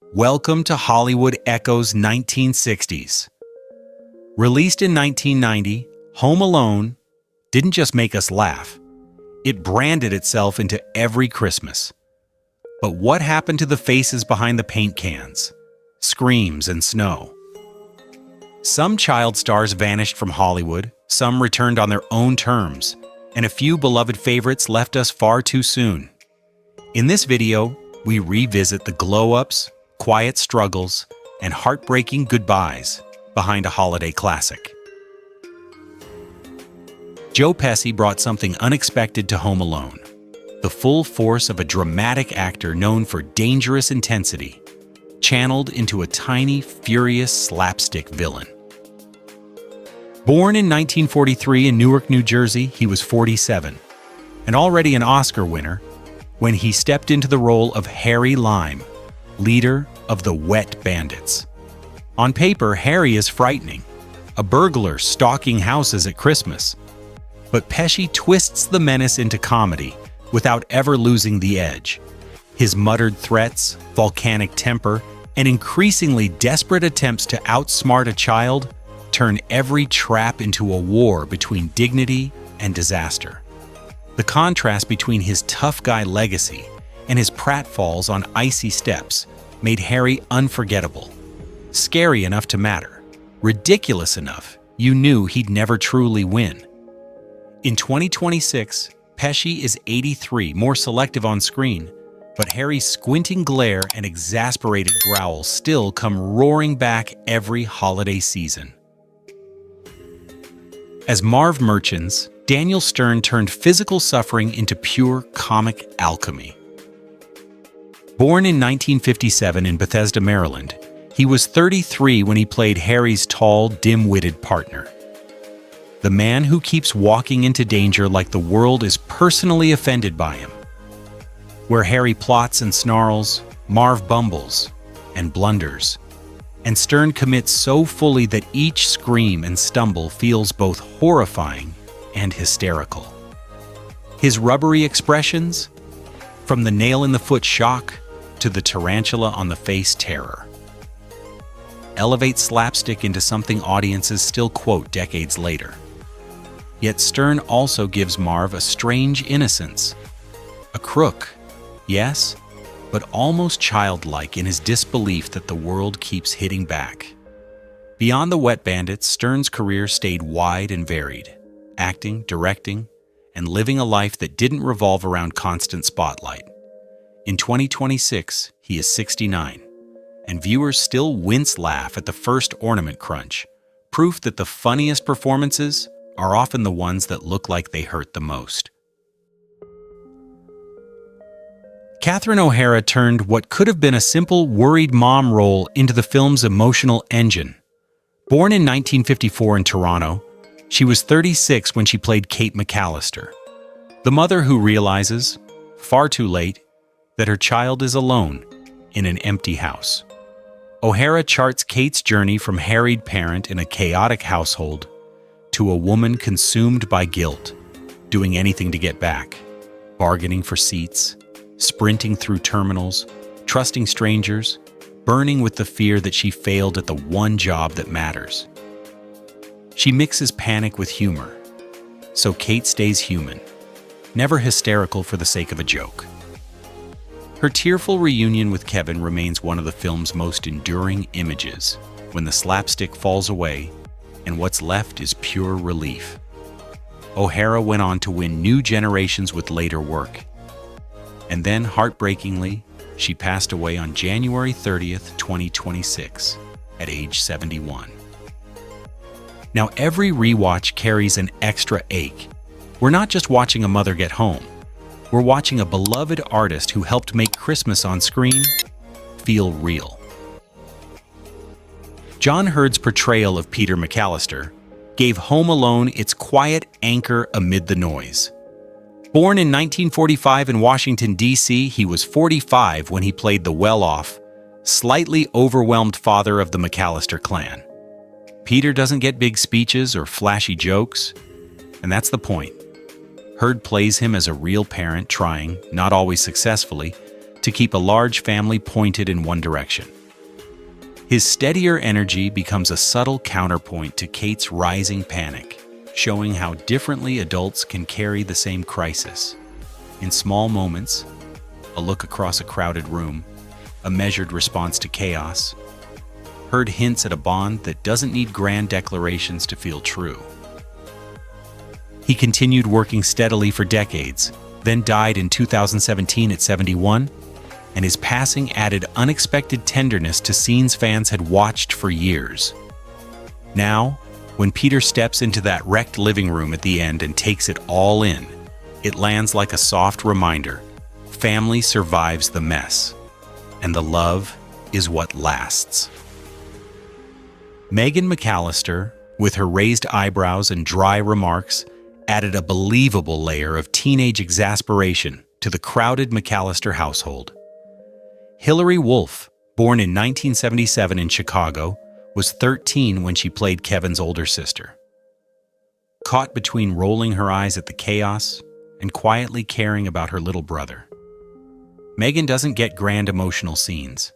Welcome to Hollywood Echoes 1960s. Released in 1990, Home Alone didn't just make us laugh. It branded itself into every Christmas. But what happened to the faces behind the paint cans, screams, and snow? Some child stars vanished from Hollywood, some returned on their own terms, and a few beloved favorites left us far too soon. In this video, we revisit the glow-ups, quiet struggles, and heartbreaking goodbyes behind a holiday classic. Joe Pesci brought something unexpected to Home Alone, the full force of a dramatic actor known for dangerous intensity, channeled into a tiny, furious slapstick villain. Born in 1943 in Newark, New Jersey, he was 47, and already an Oscar winner when he stepped into the role of Harry Lime, leader of the Wet Bandits. On paper, Harry is frightening, a burglar stalking houses at Christmas. But Pesci twists the menace into comedy without ever losing the edge. His muttered threats, volcanic temper, and increasingly desperate attempts to outsmart a child turn every trap into a war between dignity and disaster. The contrast between his tough guy legacy and his pratfalls on icy steps made Harry unforgettable. Scary enough to matter, ridiculous enough you knew he'd never truly win. In 2026, Pesci is 83, more selective on screen, but Harry's squinting glare and exasperated growl still come roaring back every holiday season. As Marv Merchants, Daniel Stern turned physical suffering into pure comic alchemy. Born in 1957 in Bethesda, Maryland, he was 33 when he played Harry's tall, dim-witted partner. The man who keeps walking into danger like the world is personally offended by him. Where Harry plots and snarls, Marv bumbles and blunders, and Stern commits so fully that each scream and stumble feels both horrifying and hysterical. His rubbery expressions, from the nail-in-the-foot shock to the tarantula on the face terror, elevate slapstick into something audiences still quote decades later. Yet Stern also gives Marv a strange innocence. A crook, yes, but almost childlike in his disbelief that the world keeps hitting back. Beyond the Wet Bandits, Stern's career stayed wide and varied, acting, directing, and living a life that didn't revolve around constant spotlight. In 2026, he is 69, and viewers still wince-laugh at the first ornament crunch, proof that the funniest performances are often the ones that look like they hurt the most. Catherine O'Hara turned what could have been a simple, worried mom role into the film's emotional engine. Born in 1954 in Toronto, she was 36 when she played Kate McAllister, the mother who realizes, far too late, that her child is alone in an empty house. O'Hara charts Kate's journey from harried parent in a chaotic household to a woman consumed by guilt, doing anything to get back, bargaining for seats, sprinting through terminals, trusting strangers, burning with the fear that she failed at the one job that matters. She mixes panic with humor, so Kate stays human, never hysterical for the sake of a joke. Her tearful reunion with Kevin remains one of the film's most enduring images, when the slapstick falls away and what's left is pure relief. O'Hara went on to win new generations with later work. And then, heartbreakingly, she passed away on January 30th, 2026, at age 71. Now, every rewatch carries an extra ache. We're not just watching a mother get home. We're watching a beloved artist who helped make Christmas on screen feel real. John Heard's portrayal of Peter McAllister gave Home Alone its quiet anchor amid the noise. Born in 1945 in Washington, D.C., he was 45 when he played the well-off, slightly overwhelmed father of the McAllister clan. Peter doesn't get big speeches or flashy jokes, and that's the point. Heard plays him as a real parent trying, not always successfully, to keep a large family pointed in one direction. His steadier energy becomes a subtle counterpoint to Kate's rising panic, showing how differently adults can carry the same crisis. In small moments, a look across a crowded room, a measured response to chaos, Heard hints at a bond that doesn't need grand declarations to feel true. He continued working steadily for decades, then died in 2017 at 71, and his passing added unexpected tenderness to scenes fans had watched for years. Now, when Peter steps into that wrecked living room at the end and takes it all in, it lands like a soft reminder: family survives the mess, and the love is what lasts. Megan McAllister, with her raised eyebrows and dry remarks, added a believable layer of teenage exasperation to the crowded McAllister household. Hilary Wolf, born in 1977 in Chicago, was 13 when she played Kevin's older sister. Caught between rolling her eyes at the chaos and quietly caring about her little brother. Megan doesn't get grand emotional scenes,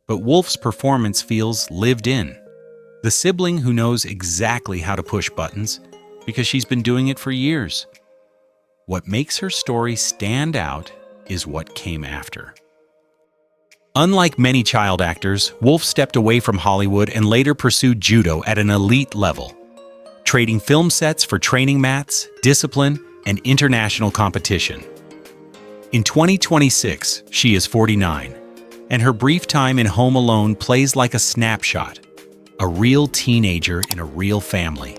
but Wolf's performance feels lived in. The sibling who knows exactly how to push buttons because she's been doing it for years. What makes her story stand out is what came after. Unlike many child actors, Wolf stepped away from Hollywood and later pursued judo at an elite level, trading film sets for training mats, discipline, and international competition. In 2026, she is 49, and her brief time in Home Alone plays like a snapshot, a real teenager in a real family,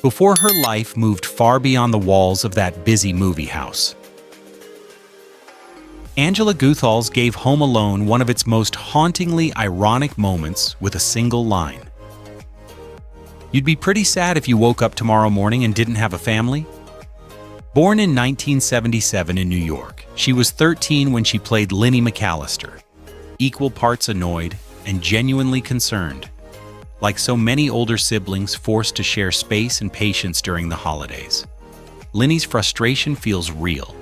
before her life moved far beyond the walls of that busy movie house. Angela Goethals gave Home Alone one of its most hauntingly ironic moments with a single line. "You'd be pretty sad if you woke up tomorrow morning and didn't have a family?" Born in 1977 in New York, she was 13 when she played Linnie McAllister, equal parts annoyed and genuinely concerned. Like so many older siblings forced to share space and patience during the holidays, Linnie's frustration feels real,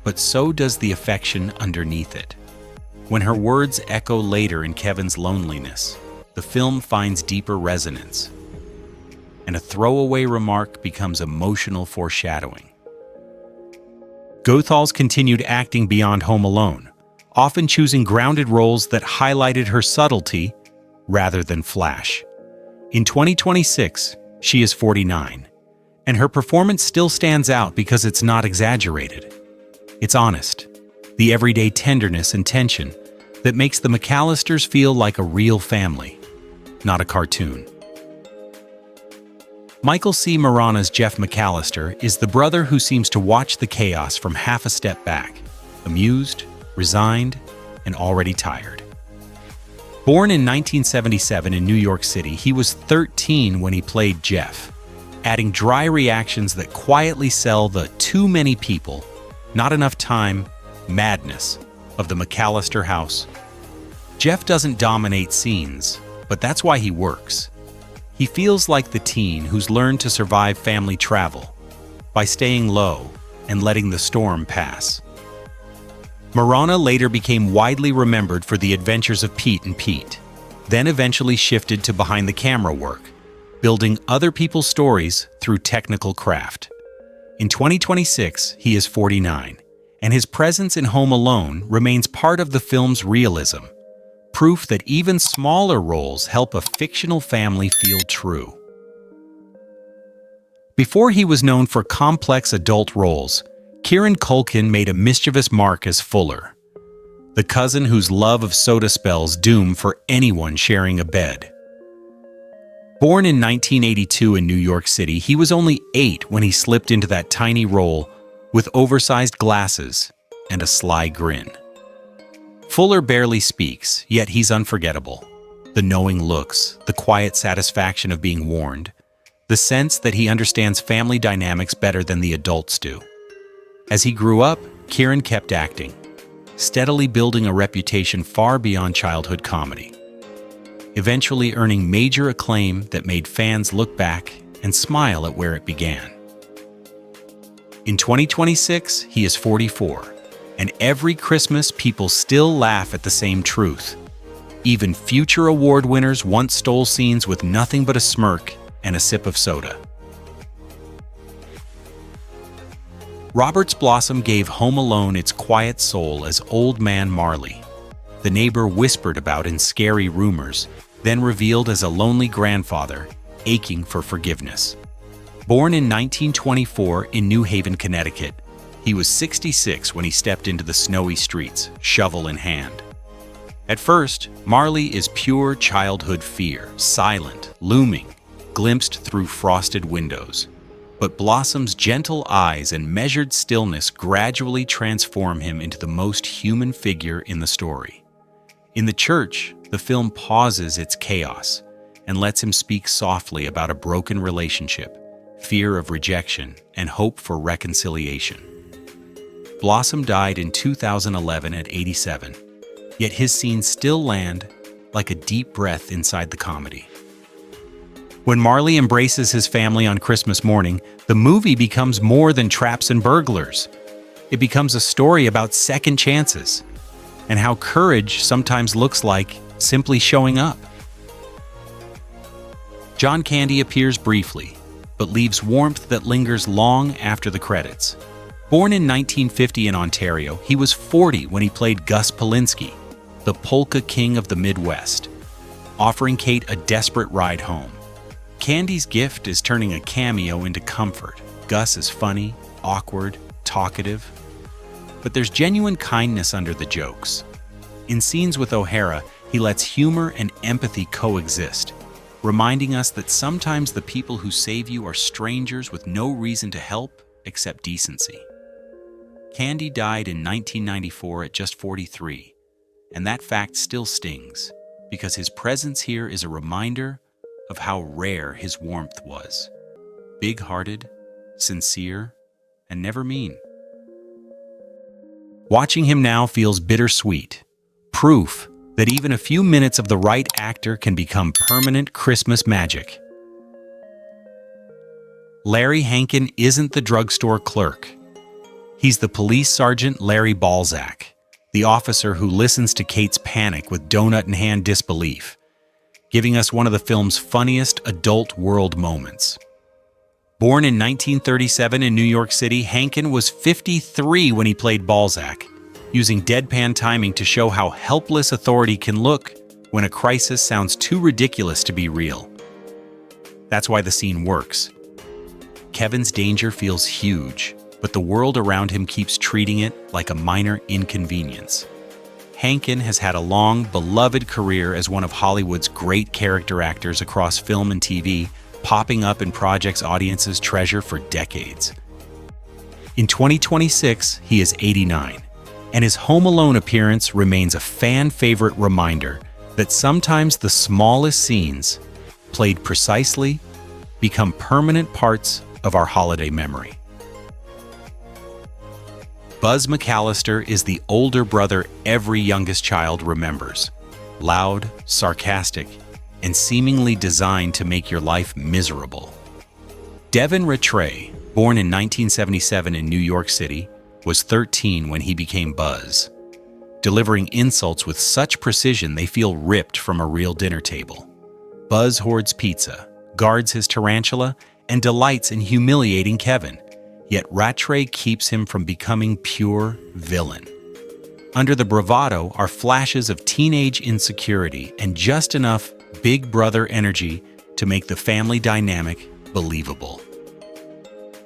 but so does the affection underneath it. When her words echo later in Kevin's loneliness, the film finds deeper resonance, and a throwaway remark becomes emotional foreshadowing. Goethals continued acting beyond Home Alone, often choosing grounded roles that highlighted her subtlety rather than flash. In 2026, she is 49, and her performance still stands out because it's not exaggerated. It's honest, the everyday tenderness and tension that makes the McAllisters feel like a real family, not a cartoon. Michael C. Marana's Jeff McAllister is the brother who seems to watch the chaos from half a step back, amused, resigned, and already tired. Born in 1977 in New York City, he was 13 when he played Jeff, adding dry reactions that quietly sell the too many people, not enough time, madness of the McAllister house. Jeff doesn't dominate scenes, but that's why he works. He feels like the teen who's learned to survive family travel by staying low and letting the storm pass. Marana later became widely remembered for the adventures of Pete and Pete, then eventually shifted to behind-the-camera work, building other people's stories through technical craft. In 2026, he is 49, and his presence in Home Alone remains part of the film's realism, proof that even smaller roles help a fictional family feel true. Before he was known for complex adult roles, Kieran Culkin made a mischievous mark as Fuller, the cousin whose love of soda spells doom for anyone sharing a bed. Born in 1982 in New York City, he was only 8 when he slipped into that tiny role with oversized glasses and a sly grin. Fuller barely speaks, yet he's unforgettable. The knowing looks, the quiet satisfaction of being warned, the sense that he understands family dynamics better than the adults do. As he grew up, Kieran kept acting, steadily building a reputation far beyond childhood comedy, eventually earning major acclaim that made fans look back and smile at where it began. In 2026, he is 44, And every Christmas, people still laugh at the same truth. Even future award winners once stole scenes with nothing but a smirk and a sip of soda. Robert's Blossom gave Home Alone its quiet soul as Old Man Marley, the neighbor whispered about in scary rumors, then revealed as a lonely grandfather, aching for forgiveness. Born in 1924 in New Haven, Connecticut, he was 66 when he stepped into the snowy streets, shovel in hand. At first, Marley is pure childhood fear, silent, looming, glimpsed through frosted windows. But Blossom's gentle eyes and measured stillness gradually transform him into the most human figure in the story. In the church, the film pauses its chaos and lets him speak softly about a broken relationship, fear of rejection, and hope for reconciliation. Blossom died in 2011 at 87, yet his scenes still land like a deep breath inside the comedy. When Marley embraces his family on Christmas morning, the movie becomes more than traps and burglars. It becomes a story about second chances and how courage sometimes looks like simply showing up. John Candy appears briefly, but leaves warmth that lingers long after the credits. Born in 1950 in Ontario, he was 40 when he played Gus Polinski, the polka king of the Midwest, offering Kate a desperate ride home. Candy's gift is turning a cameo into comfort. Gus is funny, awkward, talkative, but there's genuine kindness under the jokes. In scenes with O'Hara, he lets humor and empathy coexist, reminding us that sometimes the people who save you are strangers with no reason to help except decency. Candy died in 1994 at just 43, and that fact still stings, because his presence here is a reminder of how rare his warmth was. Big-hearted, sincere, and never mean. Watching him now feels bittersweet, proof that even a few minutes of the right actor can become permanent Christmas magic. Larry Hankin isn't the drugstore clerk. He's the police sergeant Larry Balzac, the officer who listens to Kate's panic with donut-in-hand disbelief, giving us one of the film's funniest adult world moments. Born in 1937 in New York City, Hankin was 53 when he played Balzac, using deadpan timing to show how helpless authority can look when a crisis sounds too ridiculous to be real. That's why the scene works. Kevin's danger feels huge, but the world around him keeps treating it like a minor inconvenience. Hankin has had a long, beloved career as one of Hollywood's great character actors across film and TV, popping up in projects audiences treasure for decades. In 2026, he is 89, and his Home Alone appearance remains a fan-favorite reminder that sometimes the smallest scenes, played precisely, become permanent parts of our holiday memory. Buzz McAllister is the older brother every youngest child remembers. Loud, sarcastic, and seemingly designed to make your life miserable. Devin Rattray, born in 1977 in New York City, was 13 when he became Buzz, delivering insults with such precision they feel ripped from a real dinner table. Buzz hoards pizza, guards his tarantula, and delights in humiliating Kevin. Yet Rattray keeps him from becoming pure villain. Under the bravado are flashes of teenage insecurity and just enough big brother energy to make the family dynamic believable.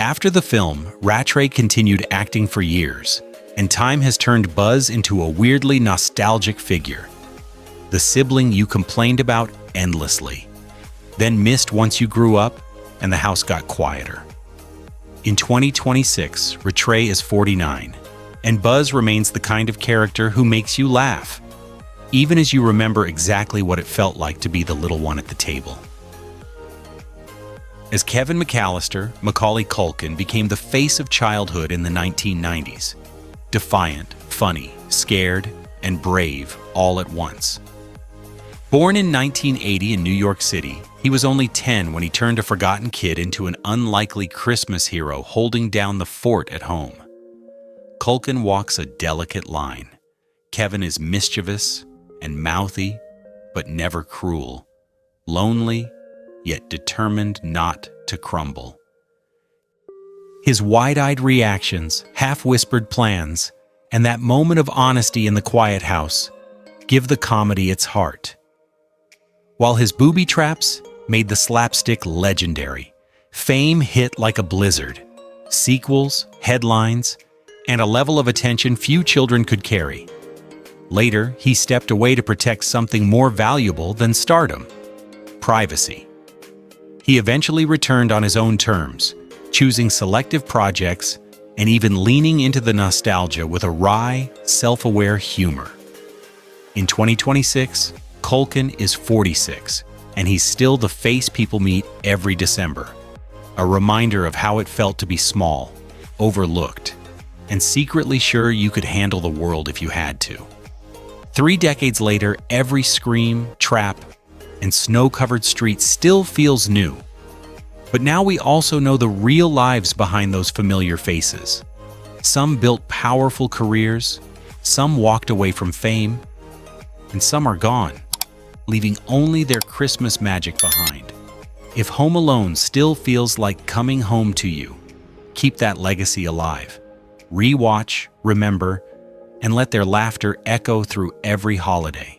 After the film, Rattray continued acting for years, and time has turned Buzz into a weirdly nostalgic figure. The sibling you complained about endlessly, then missed once you grew up and the house got quieter. In 2026, Rattray is 49, and Buzz remains the kind of character who makes you laugh, even as you remember exactly what it felt like to be the little one at the table. As Kevin McAllister, Macaulay Culkin became the face of childhood in the 1990s, defiant, funny, scared, and brave all at once. Born in 1980 in New York City, he was only 10 when he turned a forgotten kid into an unlikely Christmas hero holding down the fort at home. Culkin walks a delicate line. Kevin is mischievous and mouthy, but never cruel. Lonely, yet determined not to crumble. His wide-eyed reactions, half-whispered plans, and that moment of honesty in the quiet house give the comedy its heart. While his booby traps made the slapstick legendary, fame hit like a blizzard. Sequels, headlines, and a level of attention few children could carry. Later, he stepped away to protect something more valuable than stardom: privacy. He eventually returned on his own terms, choosing selective projects and even leaning into the nostalgia with a wry, self-aware humor. In 2026, Culkin is 46, and he's still the face people meet every December. A reminder of how it felt to be small, overlooked, and secretly sure you could handle the world if you had to. 3 decades later, every scream, trap, and snow-covered street still feels new. But now we also know the real lives behind those familiar faces. Some built powerful careers, some walked away from fame, and some are gone, leaving only their Christmas magic behind. If Home Alone still feels like coming home to you, keep that legacy alive. Rewatch, remember, and let their laughter echo through every holiday.